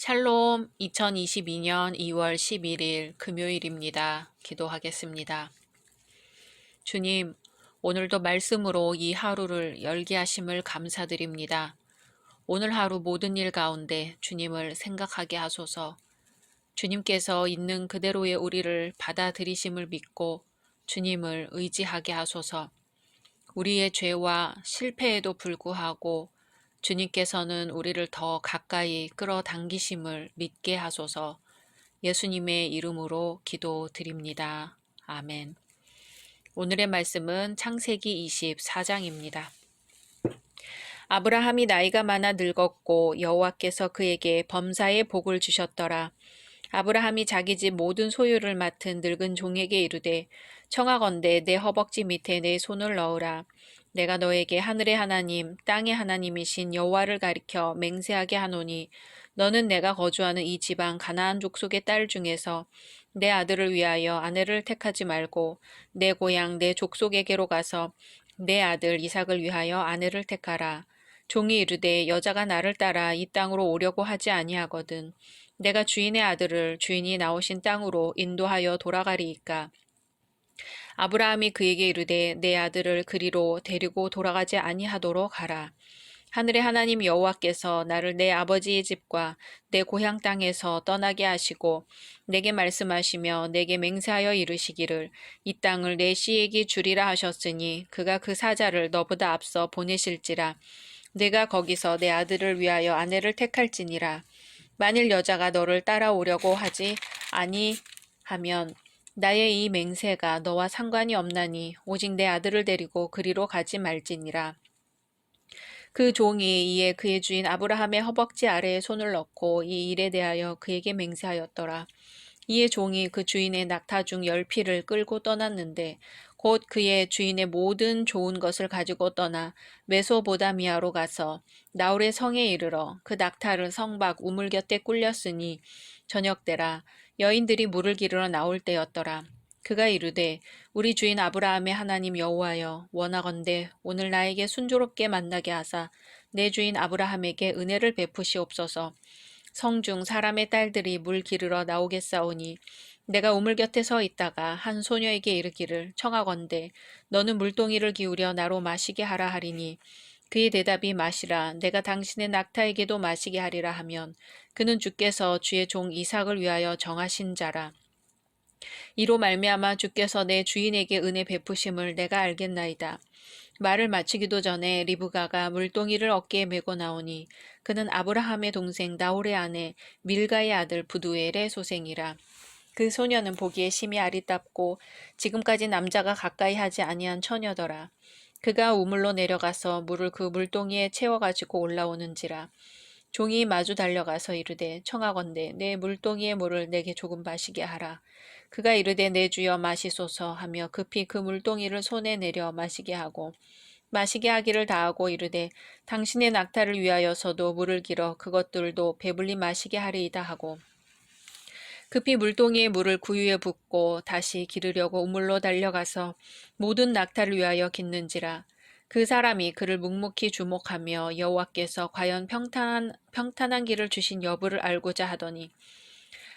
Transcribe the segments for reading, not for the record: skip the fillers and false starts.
샬롬 2022년 2월 11일 금요일입니다. 기도하겠습니다. 주님, 오늘도 말씀으로 이 하루를 열게 하심을 감사드립니다. 오늘 하루 모든 일 가운데 주님을 생각하게 하소서. 주님께서 있는 그대로의 우리를 받아들이심을 믿고 주님을 의지하게 하소서. 우리의 죄와 실패에도 불구하고 주님께서는 우리를 더 가까이 끌어당기심을 믿게 하소서. 예수님의 이름으로 기도드립니다. 아멘. 오늘의 말씀은 창세기 24장입니다. 아브라함이 나이가 많아 늙었고 여호와께서 그에게 범사의 복을 주셨더라. 아브라함이 자기 집 모든 소유를 맡은 늙은 종에게 이르되 청하건대 내 허벅지 밑에 내 손을 넣으라. 내가 너에게 하늘의 하나님 땅의 하나님이신 여호와를 가리켜 맹세하게 하노니 너는 내가 거주하는 이 지방 가나안 족속의 딸 중에서 내 아들을 위하여 아내를 택하지 말고 내 고향 내 족속에게로 가서 내 아들 이삭을 위하여 아내를 택하라. 종이 이르되 여자가 나를 따라 이 땅으로 오려고 하지 아니하거든. 내가 주인의 아들을 주인이 나오신 땅으로 인도하여 돌아가리이까. 아브라함이 그에게 이르되 내 아들을 그리로 데리고 돌아가지 아니하도록 하라. 하늘의 하나님 여호와께서 나를 내 아버지의 집과 내 고향 땅에서 떠나게 하시고 내게 말씀하시며 내게 맹세하여 이르시기를 이 땅을 내 씨에게 주리라 하셨으니 그가 그 사자를 너보다 앞서 보내실지라. 내가 거기서 내 아들을 위하여 아내를 택할지니라. 만일 여자가 너를 따라오려고 하지 아니하면 나의 이 맹세가 너와 상관이 없나니 오직 내 아들을 데리고 그리로 가지 말지니라. 그 종이 이에 그의 주인 아브라함의 허벅지 아래에 손을 넣고 이 일에 대하여 그에게 맹세하였더라. 이에 종이 그 주인의 낙타 중 10피를 끌고 떠났는데 곧 그의 주인의 모든 좋은 것을 가지고 떠나 메소보다미아로 가서 나홀의 성에 이르러 그 낙타를 성 밖 우물 곁에 꿀렸으니 저녁 때라 여인들이 물을 기르러 나올 때였더라. 그가 이르되 우리 주인 아브라함의 하나님 여호와여 원하건대 오늘 나에게 순조롭게 만나게 하사 내 주인 아브라함에게 은혜를 베푸시옵소서. 성중 사람의 딸들이 물 기르러 나오겠사오니 내가 우물 곁에 서 있다가 한 소녀에게 이르기를 청하건대 너는 물동이를 기울여 나로 마시게 하라 하리니 그의 대답이 마시라 내가 당신의 낙타에게도 마시게 하리라 하면 그는 주께서 주의 종 이삭을 위하여 정하신 자라. 이로 말미암아 주께서 내 주인에게 은혜 베푸심을 내가 알겠나이다. 말을 마치기도 전에 리브가가 물동이를 어깨에 메고 나오니 그는 아브라함의 동생 나홀의 아내 밀가의 아들 부두엘의 소생이라. 그 소녀는 보기에 심히 아리답고 지금까지 남자가 가까이 하지 아니한 처녀더라. 그가 우물로 내려가서 물을 그 물동이에 채워가지고 올라오는지라. 종이 마주 달려가서 이르되 청하건대 내 물동이의 물을 내게 조금 마시게 하라. 그가 이르되 내 주여 마시소서 하며 급히 그 물동이를 손에 내려 마시게 하고 마시게 하기를 다하고 이르되 당신의 낙타를 위하여서도 물을 길어 그것들도 배불리 마시게 하리이다 하고 급히 물동이의 물을 구유에 붓고 다시 기르려고 우물로 달려가서 모든 낙타를 위하여 깃는지라. 그 사람이 그를 묵묵히 주목하며 여호와께서 과연 평탄한 길을 주신 여부를 알고자 하더니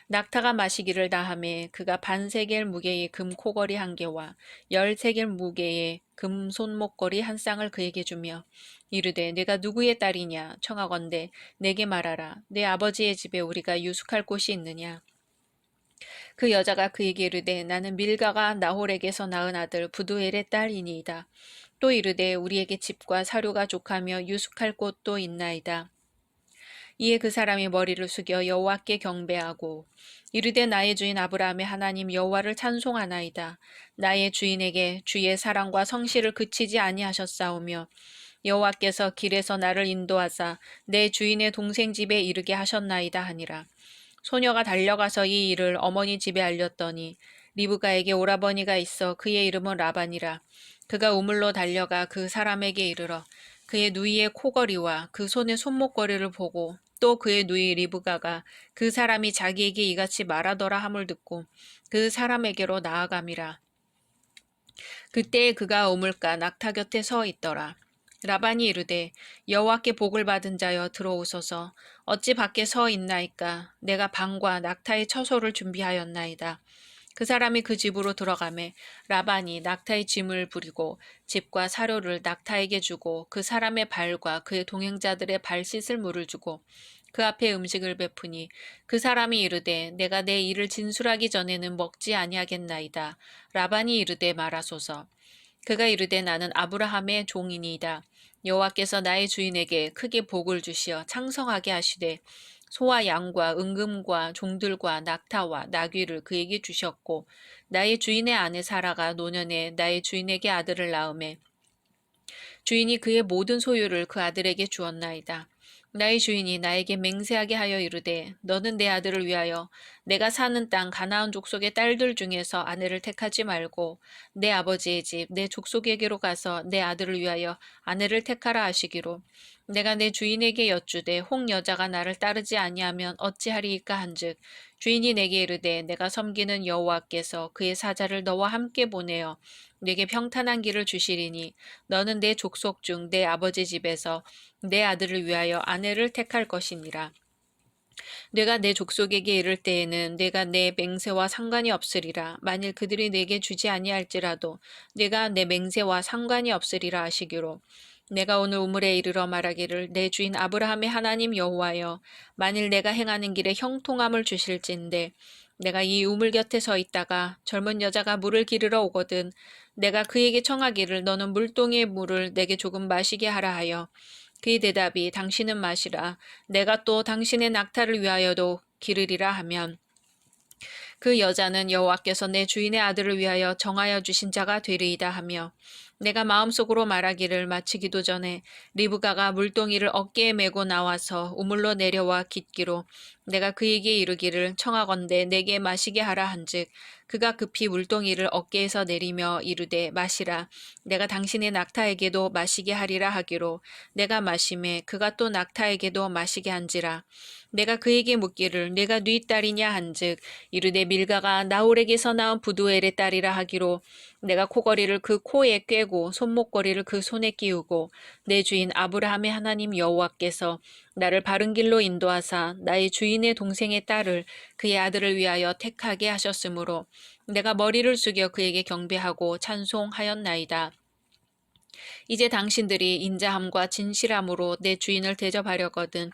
낙타가 마시기를 다하매 그가 반세겔 무게의 금 코걸이 1개와 10세겔 무게의 금 손목걸이 1쌍을 그에게 주며 이르되 내가 누구의 딸이냐 청하건대 내게 말하라. 내 아버지의 집에 우리가 유숙할 곳이 있느냐. 그 여자가 그에게 이르되 나는 밀가가 나홀에게서 낳은 아들 부두엘의 딸이니이다. 또 이르되 우리에게 집과 사료가 족하며 유숙할 곳도 있나이다. 이에 그 사람이 머리를 숙여 여호와께 경배하고 이르되 나의 주인 아브라함의 하나님 여호와를 찬송하나이다. 나의 주인에게 주의 사랑과 성실을 그치지 아니하셨사오며 여호와께서 길에서 나를 인도하사 내 주인의 동생 집에 이르게 하셨나이다 하니라. 소녀가 달려가서 이 일을 어머니 집에 알렸더니 리브가에게 오라버니가 있어 그의 이름은 라반이라. 그가 우물로 달려가 그 사람에게 이르러 그의 누이의 코걸이와 그 손의 손목걸이를 보고 또 그의 누이 리브가가 그 사람이 자기에게 이같이 말하더라 함을 듣고 그 사람에게로 나아감이라. 그때 그가 우물가 낙타 곁에 서 있더라. 라반이 이르되 여호와께 복을 받은 자여 들어오소서. 어찌 밖에 서 있나이까. 내가 방과 낙타의 처소를 준비하였나이다. 그 사람이 그 집으로 들어가매 라반이 낙타의 짐을 부리고 집과 사료를 낙타에게 주고 그 사람의 발과 그의 동행자들의 발 씻을 물을 주고 그 앞에 음식을 베푸니 그 사람이 이르되 내가 내 일을 진술하기 전에는 먹지 아니하겠나이다. 라반이 이르되 말하소서. 그가 이르되 나는 아브라함의 종이니이다. 여호와께서 나의 주인에게 크게 복을 주시어 창성하게 하시되 소와 양과 은금과 종들과 낙타와 나귀를 그에게 주셨고 나의 주인의 아내 사라가 노년에 나의 주인에게 아들을 낳음에 주인이 그의 모든 소유를 그 아들에게 주었나이다. 나의 주인이 나에게 맹세하게 하여 이르되 너는 내 아들을 위하여 내가 사는 땅 가나안 족속의 딸들 중에서 아내를 택하지 말고 내 아버지의 집 내 족속에게로 가서 내 아들을 위하여 아내를 택하라 하시기로 내가 내 주인에게 여쭈되 혹 여자가 나를 따르지 아니하면 어찌하리이까 한즉 주인이 내게 이르되 내가 섬기는 여호와께서 그의 사자를 너와 함께 보내어 내게 평탄한 길을 주시리니 너는 내 족속 중 내 아버지 집에서 내 아들을 위하여 아내를 택할 것이니라. 내가 내 족속에게 이를 때에는 내가 내 맹세와 상관이 없으리라. 만일 그들이 내게 주지 아니할지라도 내가 내 맹세와 상관이 없으리라 하시기로 내가 오늘 우물에 이르러 말하기를 내 주인 아브라함의 하나님 여호와여 만일 내가 행하는 길에 형통함을 주실진데 내가 이 우물 곁에 서 있다가 젊은 여자가 물을 기르러 오거든 내가 그에게 청하기를 너는 물동이의 물을 내게 조금 마시게 하라 하여 그의 대답이 당신은 마시라 내가 또 당신의 낙타를 위하여도 기르리라 하면 그 여자는 여호와께서 내 주인의 아들을 위하여 정하여 주신 자가 되리이다 하며 내가 마음속으로 말하기를 마치기도 전에 리브가가 물동이를 어깨에 메고 나와서 우물로 내려와 깃기로 내가 그에게 이르기를 청하건대 내게 마시게 하라 한즉 그가 급히 물동이를 어깨에서 내리며 이르되 마시라 내가 당신의 낙타에게도 마시게 하리라 하기로 내가 마심에 그가 또 낙타에게도 마시게 한지라 내가 그에게 묻기를 내가 네 딸이냐 한즉 이르되 밀가가 나홀에게서 낳은 부두엘의 딸이라 하기로 내가 코걸이를 그 코에 꿰고 손목걸이를 그 손에 끼우고 내 주인 아브라함의 하나님 여호와께서 나를 바른 길로 인도하사 나의 주인의 동생의 딸을 그의 아들을 위하여 택하게 하셨으므로 내가 머리를 숙여 그에게 경배하고 찬송하였나이다. 이제 당신들이 인자함과 진실함으로 내 주인을 대접하려거든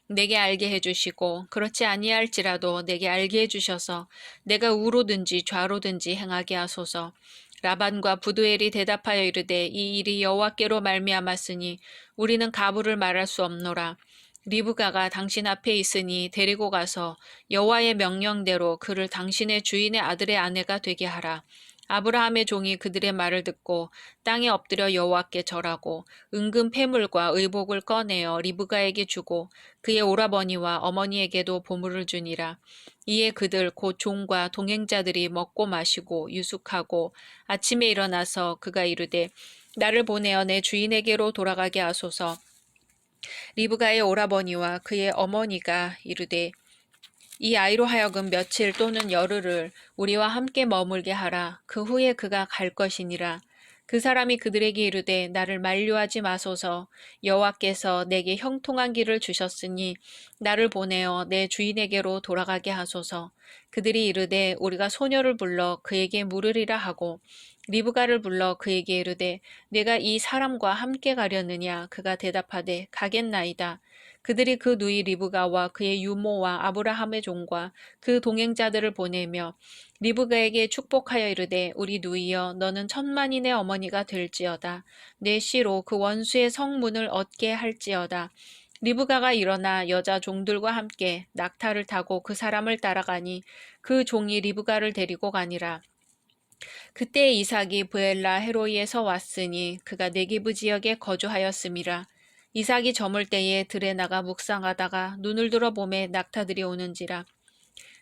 내게 알게 해주시고 그렇지 아니할지라도 내게 알게 해주셔서 내가 우로든지 좌로든지 행하게 하소서. 라반과 부두엘이 대답하여 이르되 이 일이 여호와께로 말미암았으니 우리는 가부를 말할 수 없노라. 리브가가 당신 앞에 있으니 데리고 가서 여호와의 명령대로 그를 당신의 주인의 아들의 아내가 되게 하라. 아브라함의 종이 그들의 말을 듣고 땅에 엎드려 여호와께 절하고 은금 패물과 의복을 꺼내어 리브가에게 주고 그의 오라버니와 어머니에게도 보물을 주니라. 이에 그들 곧 종과 동행자들이 먹고 마시고 유숙하고 아침에 일어나서 그가 이르되 나를 보내어 내 주인에게로 돌아가게 하소서. 리브가의 오라버니와 그의 어머니가 이르되 이 아이로 하여금 며칠 또는 열흘을 우리와 함께 머물게 하라. 그 후에 그가 갈 것이니라. 그 사람이 그들에게 이르되 나를 만류하지 마소서. 여호와께서 내게 형통한 길을 주셨으니 나를 보내어 내 주인에게로 돌아가게 하소서. 그들이 이르되 우리가 소녀를 불러 그에게 물으리라 하고 리브가를 불러 그에게 이르되 내가 이 사람과 함께 가려느냐. 그가 대답하되 가겠나이다. 그들이 그 누이 리브가와 그의 유모와 아브라함의 종과 그 동행자들을 보내며 리브가에게 축복하여 이르되 우리 누이여 너는 천만인의 어머니가 될지어다. 내 씨로 그 원수의 성문을 얻게 할지어다. 리브가가 일어나 여자 종들과 함께 낙타를 타고 그 사람을 따라가니 그 종이 리브가를 데리고 가니라. 그때 이삭이 브엘라 헤로이에서 왔으니 그가 네게브 지역에 거주하였음이라. 이삭이 저물 때에 들에 나가 묵상하다가 눈을 들어 보매 낙타들이 오는지라.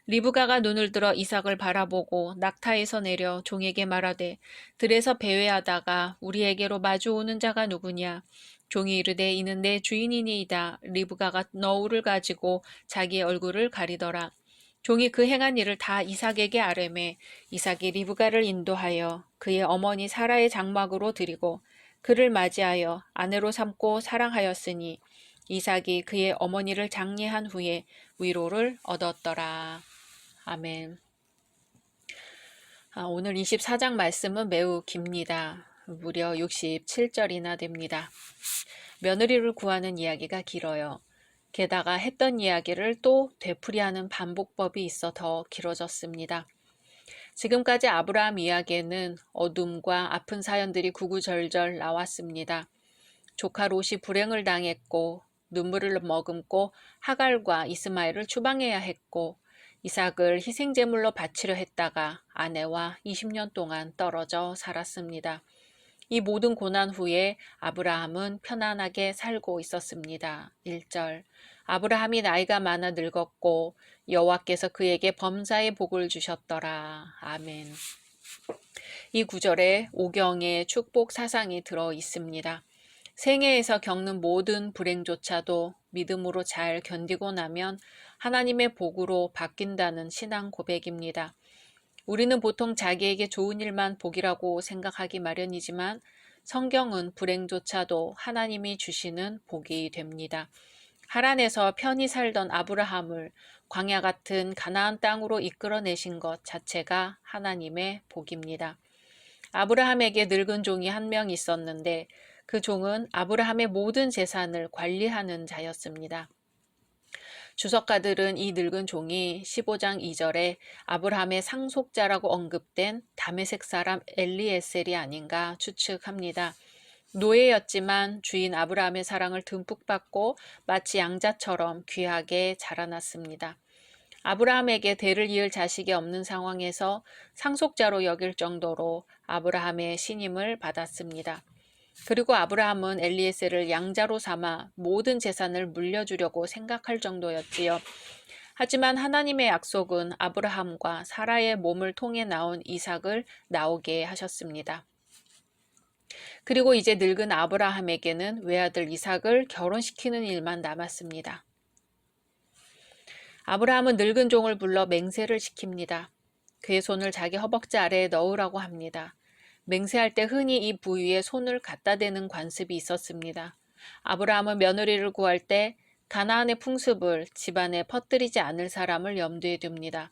리브가가 눈을 들어 이삭을 바라보고 낙타에서 내려 종에게 말하되 들에서 배회하다가 우리에게로 마주오는 자가 누구냐. 종이 이르되 이는 내 주인이니이다. 리브가가 너울을 가지고 자기 얼굴을 가리더라. 종이 그 행한 일을 다 이삭에게 아뢰매 이삭이 리브가를 인도하여 그의 어머니 사라의 장막으로 드리고 그를 맞이하여 아내로 삼고 사랑하였으니 이삭이 그의 어머니를 장례한 후에 위로를 얻었더라. 아멘. 오늘 24장 말씀은 매우 깁니다. 무려 67절이나 됩니다. 며느리를 구하는 이야기가 길어요. 게다가 했던 이야기를 또 되풀이하는 반복법이 있어 더 길어졌습니다. 지금까지 아브라함 이야기에는 어둠과 아픈 사연들이 구구절절 나왔습니다. 조카 롯이 불행을 당했고 눈물을 머금고 하갈과 이스마엘을 추방해야 했고 이삭을 희생제물로 바치려 했다가 아내와 20년 동안 떨어져 살았습니다. 이 모든 고난 후에 아브라함은 편안하게 살고 있었습니다. 1절 아브라함이 나이가 많아 늙었고 여호와께서 그에게 범사의 복을 주셨더라. 아멘. 이 구절에 오경의 축복 사상이 들어 있습니다. 생애에서 겪는 모든 불행조차도 믿음으로 잘 견디고 나면 하나님의 복으로 바뀐다는 신앙 고백입니다. 우리는 보통 자기에게 좋은 일만 복이라고 생각하기 마련이지만 성경은 불행조차도 하나님이 주시는 복이 됩니다. 하란에서 편히 살던 아브라함을 광야 같은 가나안 땅으로 이끌어내신 것 자체가 하나님의 복입니다. 아브라함에게 늙은 종이 한 명 있었는데 그 종은 아브라함의 모든 재산을 관리하는 자였습니다. 주석가들은 이 늙은 종이 15장 2절에 아브라함의 상속자라고 언급된 다메섹 사람 엘리에셀이 아닌가 추측합니다. 노예였지만 주인 아브라함의 사랑을 듬뿍 받고 마치 양자처럼 귀하게 자라났습니다. 아브라함에게 대를 이을 자식이 없는 상황에서 상속자로 여길 정도로 아브라함의 신임을 받았습니다. 그리고 아브라함은 엘리에셀을 양자로 삼아 모든 재산을 물려주려고 생각할 정도였지요. 하지만 하나님의 약속은 아브라함과 사라의 몸을 통해 나온 이삭을 나오게 하셨습니다. 그리고 이제 늙은 아브라함에게는 외아들 이삭을 결혼시키는 일만 남았습니다. 아브라함은 늙은 종을 불러 맹세를 시킵니다. 그의 손을 자기 허벅지 아래에 넣으라고 합니다. 맹세할 때 흔히 이 부위에 손을 갖다 대는 관습이 있었습니다. 아브라함은 며느리를 구할 때 가나안의 풍습을 집안에 퍼뜨리지 않을 사람을 염두에 둡니다.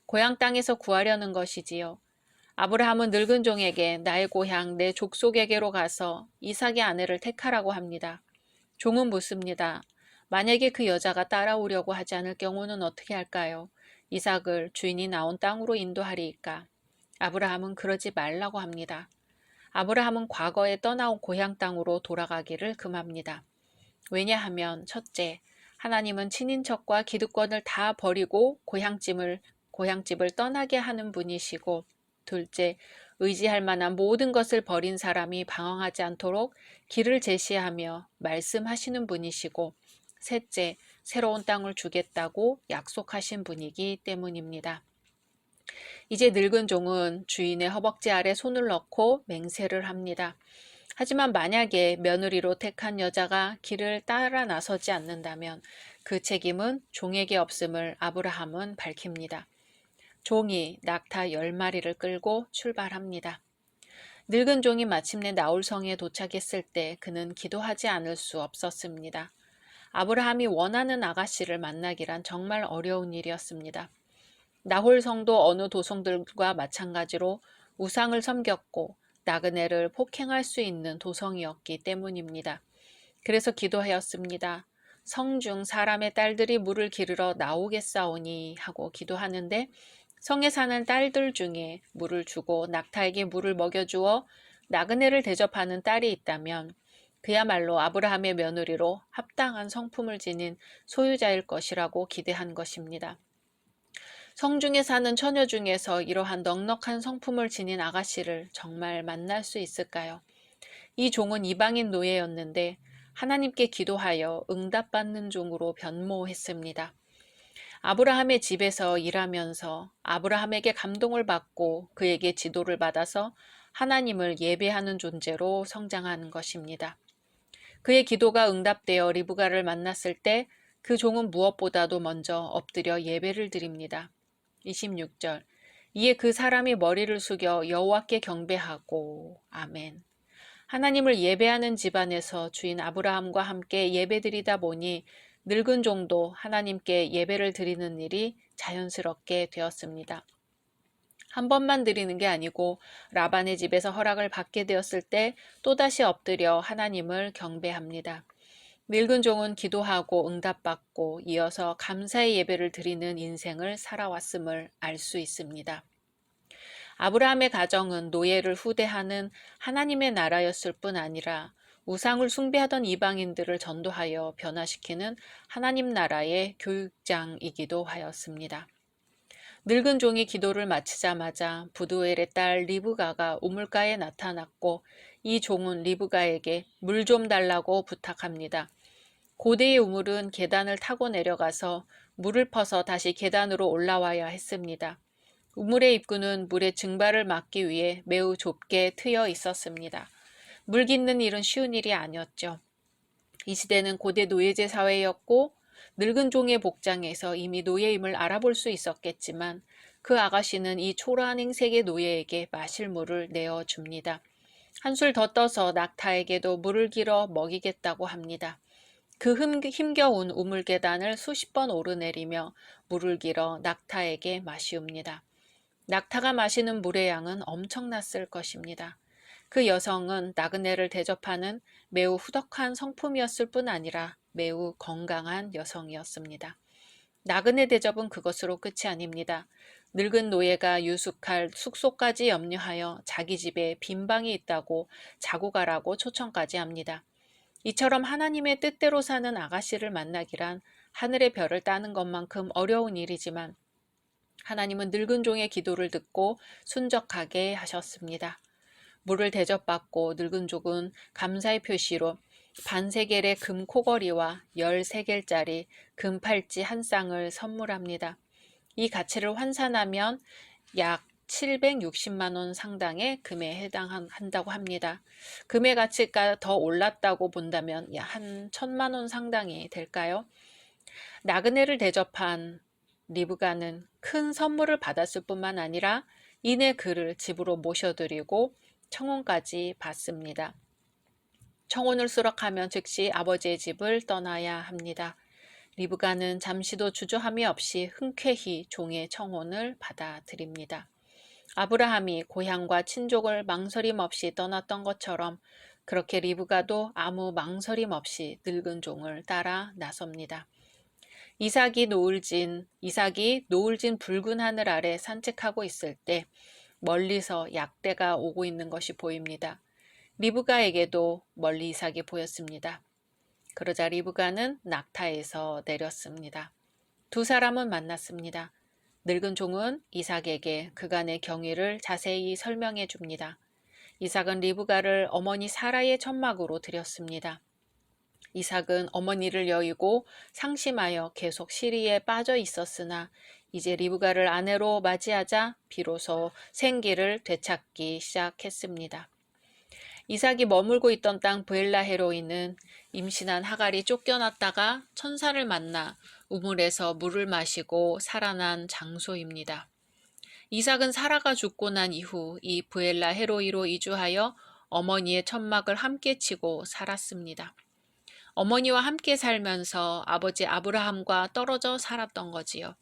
고향 땅에서 구하려는 것이지요. 아브라함은 늙은 종에게 나의 고향 내 족속에게로 가서 이삭의 아내를 택하라고 합니다. 종은 묻습니다. 만약에 그 여자가 따라오려고 하지 않을 경우는 어떻게 할까요? 이삭을 주인이 나온 땅으로 인도하리이까? 아브라함은 그러지 말라고 합니다. 아브라함은 과거에 떠나온 고향 땅으로 돌아가기를 금합니다. 왜냐하면 첫째, 하나님은 친인척과 기득권을 다 버리고 고향집을 떠나게 하는 분이시고, 둘째, 의지할 만한 모든 것을 버린 사람이 방황하지 않도록 길을 제시하며 말씀하시는 분이시고, 셋째, 새로운 땅을 주겠다고 약속하신 분이기 때문입니다. 이제 늙은 종은 주인의 허벅지 아래 손을 넣고 맹세를 합니다. 하지만 만약에 며느리로 택한 여자가 길을 따라 나서지 않는다면 그 책임은 종에게 없음을 아브라함은 밝힙니다. 종이 낙타 10마리를 끌고 출발합니다. 늙은 종이 마침내 나홀성에 도착했을 때 그는 기도하지 않을 수 없었습니다. 아브라함이 원하는 아가씨를 만나기란 정말 어려운 일이었습니다. 나홀성도 어느 도성들과 마찬가지로 우상을 섬겼고 나그네를 폭행할 수 있는 도성이었기 때문입니다. 그래서 기도하였습니다. 성중 사람의 딸들이 물을 기르러 나오겠사오니 하고 기도하는데 성에 사는 딸들 중에 물을 주고 낙타에게 물을 먹여주어 나그네를 대접하는 딸이 있다면 그야말로 아브라함의 며느리로 합당한 성품을 지닌 소유자일 것이라고 기대한 것입니다. 성중에 사는 처녀 중에서 이러한 넉넉한 성품을 지닌 아가씨를 정말 만날 수 있을까요? 이 종은 이방인 노예였는데 하나님께 기도하여 응답받는 종으로 변모했습니다. 아브라함의 집에서 일하면서 아브라함에게 감동을 받고 그에게 지도를 받아서 하나님을 예배하는 존재로 성장하는 것입니다. 그의 기도가 응답되어 리브가를 만났을 때 그 종은 무엇보다도 먼저 엎드려 예배를 드립니다. 26절. 이에 그 사람이 머리를 숙여 여호와께 경배하고 아멘. 하나님을 예배하는 집안에서 주인 아브라함과 함께 예배드리다 보니 늙은 종도 하나님께 예배를 드리는 일이 자연스럽게 되었습니다. 한 번만 드리는 게 아니고 라반의 집에서 허락을 받게 되었을 때 또다시 엎드려 하나님을 경배합니다. 늙은 종은 기도하고 응답받고 이어서 감사의 예배를 드리는 인생을 살아왔음을 알 수 있습니다. 아브라함의 가정은 노예를 후대하는 하나님의 나라였을 뿐 아니라 우상을 숭배하던 이방인들을 전도하여 변화시키는 하나님 나라의 교육장이기도 하였습니다. 늙은 종이 기도를 마치자마자 부두엘의 딸 리브가가 우물가에 나타났고 이 종은 리브가에게 물 좀 달라고 부탁합니다. 고대의 우물은 계단을 타고 내려가서 물을 퍼서 다시 계단으로 올라와야 했습니다. 우물의 입구는 물의 증발을 막기 위해 매우 좁게 트여 있었습니다. 물 깃는 일은 쉬운 일이 아니었죠. 이 시대는 고대 노예제 사회였고 늙은 종의 복장에서 이미 노예임을 알아볼 수 있었겠지만 그 아가씨는 이 초라한 행색의 노예에게 마실 물을 내어줍니다. 한술 더 떠서 낙타에게도 물을 길어 먹이겠다고 합니다. 그 힘겨운 우물계단을 수십 번 오르내리며 물을 길어 낙타에게 마시웁니다. 낙타가 마시는 물의 양은 엄청났을 것입니다. 그 여성은 나그네를 대접하는 매우 후덕한 성품이었을 뿐 아니라 매우 건강한 여성이었습니다. 나그네 대접은 그것으로 끝이 아닙니다. 늙은 노예가 유숙할 숙소까지 염려하여 자기 집에 빈 방이 있다고 자고 가라고 초청까지 합니다. 이처럼 하나님의 뜻대로 사는 아가씨를 만나기란 하늘의 별을 따는 것만큼 어려운 일이지만 하나님은 늙은 종의 기도를 듣고 순적하게 하셨습니다. 물을 대접받고 늙은 종은 감사의 표시로 반세겔의 금 코걸이와 13겔짜리 금 팔찌 한 쌍을 선물합니다. 이 가치를 환산하면 약 760만 원 상당의 금에 해당한다고 합니다. 금의 가치가 더 올랐다고 본다면 한 1000만 원 상당이 될까요? 나그네를 대접한 리브가는 큰 선물을 받았을 뿐만 아니라 이내 그를 집으로 모셔드리고 청혼까지 받습니다. 청혼을 수락하면 즉시 아버지의 집을 떠나야 합니다. 리브가는 잠시도 주저함이 없이 흔쾌히 종의 청혼을 받아들입니다. 아브라함이 고향과 친족을 망설임 없이 떠났던 것처럼 그렇게 리브가도 아무 망설임 없이 늙은 종을 따라 나섭니다. 이삭이 노을진 붉은 하늘 아래 산책하고 있을 때 멀리서 약대가 오고 있는 것이 보입니다. 리브가에게도 멀리 이삭이 보였습니다. 그러자 리브가는 낙타에서 내렸습니다. 두 사람은 만났습니다. 늙은 종은 이삭에게 그간의 경위를 자세히 설명해 줍니다. 이삭은 리브가를 어머니 사라의 천막으로 들였습니다. 이삭은 어머니를 여의고 상심하여 계속 시리에 빠져 있었으나 이제 리브가를 아내로 맞이하자 비로소 생기를 되찾기 시작했습니다. 이삭이 머물고 있던 땅 브엘라헤로이는 임신한 하갈이 쫓겨났다가 천사를 만나 우물에서 물을 마시고 살아난 장소입니다. 이삭은 사라가 죽고 난 이후 이 브엘라헤로이로 이주하여 어머니의 천막을 함께 치고 살았습니다. 어머니와 함께 살면서 아버지 아브라함과 떨어져 살았던 거지요.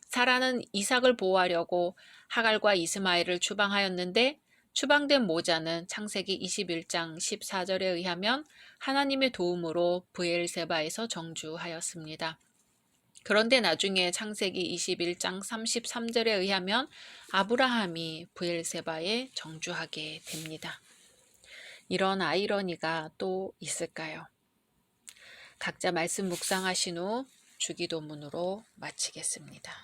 사라는 이삭을 보호하려고 하갈과 이스마엘을 추방하였는데 추방된 모자는 창세기 21장 14절에 의하면 하나님의 도움으로 브엘세바에서 정주하였습니다. 그런데 나중에 창세기 21장 33절에 의하면 아브라함이 브엘세바에 정주하게 됩니다. 이런 아이러니가 또 있을까요? 각자 말씀 묵상하신 후 주기도문으로 마치겠습니다.